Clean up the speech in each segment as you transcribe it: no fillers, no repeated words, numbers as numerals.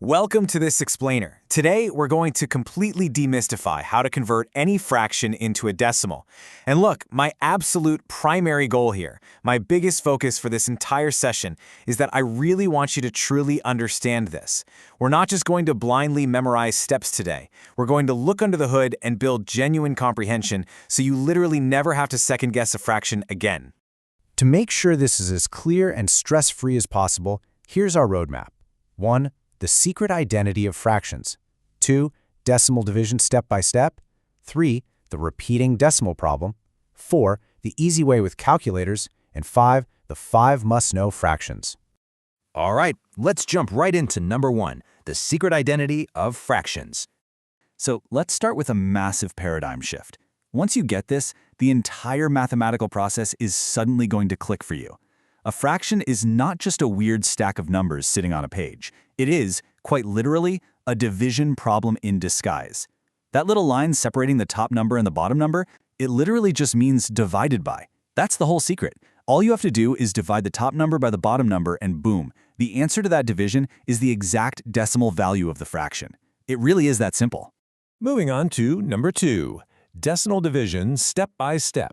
Welcome to this explainer. Today, we're going to completely demystify how to convert any fraction into a decimal. And look, my absolute primary goal here, my biggest focus for this entire session, is that I really want you to truly understand this. We're not just going to blindly memorize steps today. We're going to look under the hood and build genuine comprehension so you literally never have to second-guess a fraction again. To make sure this is as clear and stress-free as possible, here's our roadmap. 1. The secret identity of fractions. 2. Decimal division step by step. 3. The repeating decimal problem. 4. The easy way with calculators. And 5. The 5 must-know fractions. All right, let's jump right into number 1, the secret identity of fractions. So let's start with a massive paradigm shift. Once you get this, the entire mathematical process is suddenly going to click for you. A fraction is not just a weird stack of numbers sitting on a page. It is, quite literally, a division problem in disguise. That little line separating the top number and the bottom number, it literally just means divided by. That's the whole secret. All you have to do is divide the top number by the bottom number and boom, the answer to that division is the exact decimal value of the fraction. It really is that simple. Moving on to number 2, decimal division step by step.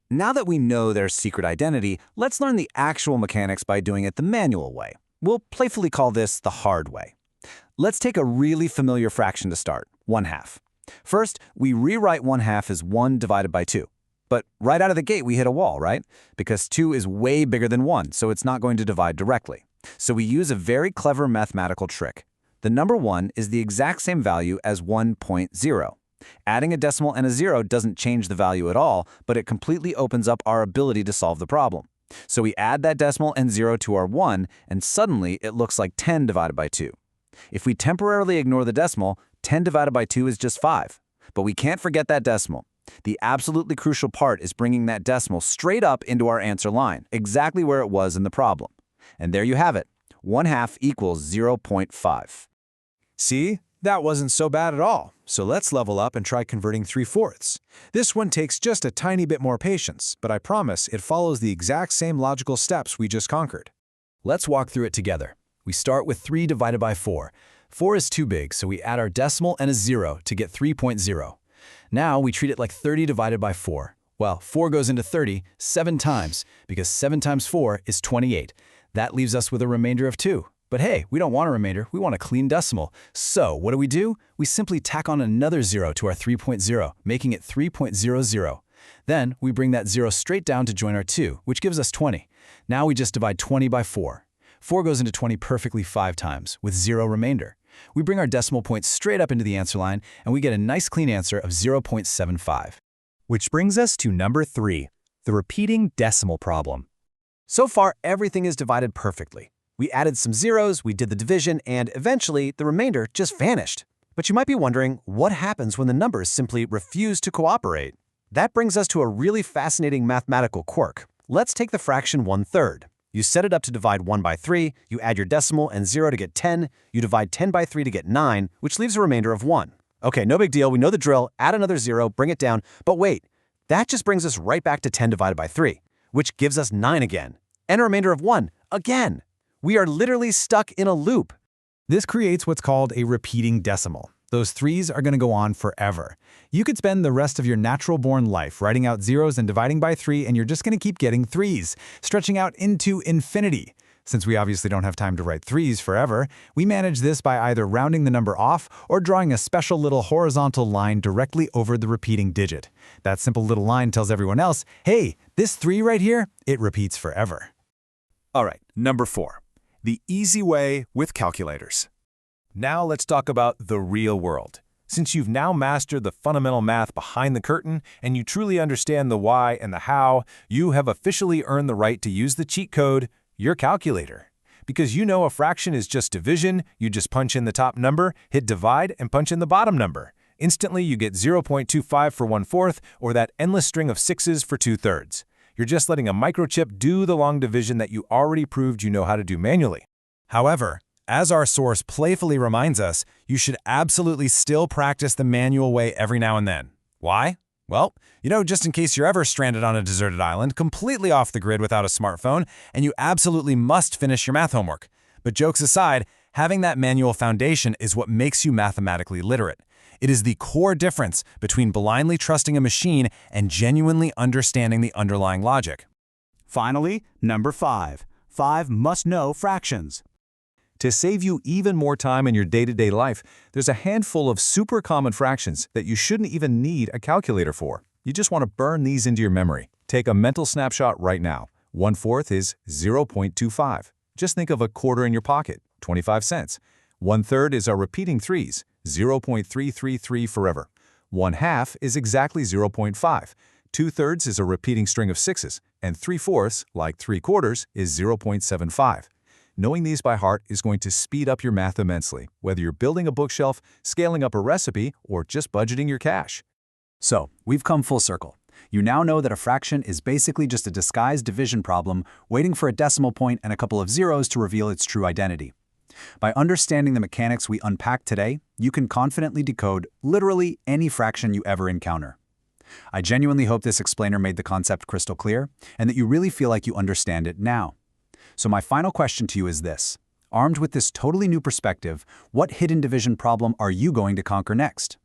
Now that we know their secret identity, let's learn the actual mechanics by doing it the manual way. We'll playfully call this the hard way. Let's take a really familiar fraction to start, 1/2. First, we rewrite 1/2 as 1 divided by 2. But right out of the gate, we hit a wall, right? Because 2 is way bigger than 1, so it's not going to divide directly. So we use a very clever mathematical trick. The number 1 is the exact same value as 1.0. Adding a decimal and a 0 doesn't change the value at all, but it completely opens up our ability to solve the problem. So we add that decimal and 0 to our 1, and suddenly it looks like 10 divided by 2. If we temporarily ignore the decimal, 10 divided by 2 is just 5. But we can't forget that decimal. The absolutely crucial part is bringing that decimal straight up into our answer line, exactly where it was in the problem. And there you have it. 1/2 equals 0.5. See? That wasn't so bad at all. So let's level up and try converting 3/4. This one takes just a tiny bit more patience, but I promise it follows the exact same logical steps we just conquered. Let's walk through it together. We start with 3 divided by 4. 4 is too big, so we add our decimal and a 0 to get 3.0. Now we treat it like 30 divided by 4. Well, 4 goes into 30 7 times, because 7 times 4 is 28. That leaves us with a remainder of 2. But hey, we don't want a remainder, we want a clean decimal. So what do? We simply tack on another 0 to our 3.0, making it 3.00. Then we bring that 0 straight down to join our 2, which gives us 20. Now we just divide 20 by 4. 4 goes into 20 perfectly 5 times, with 0 remainder. We bring our decimal point straight up into the answer line, and we get a nice clean answer of 0.75. Which brings us to number 3, the repeating decimal problem. So far, everything is divided perfectly. We added some zeros, we did the division, and eventually the remainder just vanished. But you might be wondering, what happens when the numbers simply refuse to cooperate? That brings us to a really fascinating mathematical quirk. Let's take the fraction 1/3. You set it up to divide 1 by 3, you add your decimal and 0 to get 10, you divide 10 by 3 to get 9, which leaves a remainder of 1. Okay, no big deal, we know the drill, add another 0, bring it down, but wait, that just brings us right back to 10 divided by 3, which gives us 9 again, and a remainder of 1, again. We are literally stuck in a loop. This creates what's called a repeating decimal. Those 3s are going to go on forever. You could spend the rest of your natural-born life writing out zeros and dividing by 3, and you're just going to keep getting 3s, stretching out into infinity. Since we obviously don't have time to write 3s forever, we manage this by either rounding the number off or drawing a special little horizontal line directly over the repeating digit. That simple little line tells everyone else, hey, this 3 right here, it repeats forever. All right, number 4. The easy way with calculators. Now let's talk about the real world. Since you've now mastered the fundamental math behind the curtain and you truly understand the why and the how, you have officially earned the right to use the cheat code, your calculator. Because you know a fraction is just division, you just punch in the top number, hit divide, and punch in the bottom number. Instantly, you get 0.25 for 1/4 or that endless string of 6s for 2/3. You're just letting a microchip do the long division that you already proved you know how to do manually. However, as our source playfully reminds us, you should absolutely still practice the manual way every now and then. Why? Well, just in case you're ever stranded on a deserted island, completely off the grid without a smartphone, and you absolutely must finish your math homework. But jokes aside, Having that manual foundation is what makes you mathematically literate. It is the core difference between blindly trusting a machine and genuinely understanding the underlying logic. Finally, number 5. 5 must-know fractions. To save you even more time in your day-to-day life, there's a handful of super common fractions that you shouldn't even need a calculator for. You just want to burn these into your memory. Take a mental snapshot right now. 1/4 is 0.25. Just think of a quarter in your pocket, 25 cents. 1/3 is our repeating threes, 0.333 forever. 1/2 is exactly 0.5. 2/3 is a repeating string of sixes, and 3/4, like 3/4, is 0.75. Knowing these by heart is going to speed up your math immensely, whether you're building a bookshelf, scaling up a recipe, or just budgeting your cash. So, we've come full circle. You now know that a fraction is basically just a disguised division problem waiting for a decimal point and a couple of zeros to reveal its true identity. By understanding the mechanics we unpacked today, you can confidently decode literally any fraction you ever encounter. I genuinely hope this explainer made the concept crystal clear and that you really feel like you understand it now. So my final question to you is this. Armed with this totally new perspective, what hidden division problem are you going to conquer next?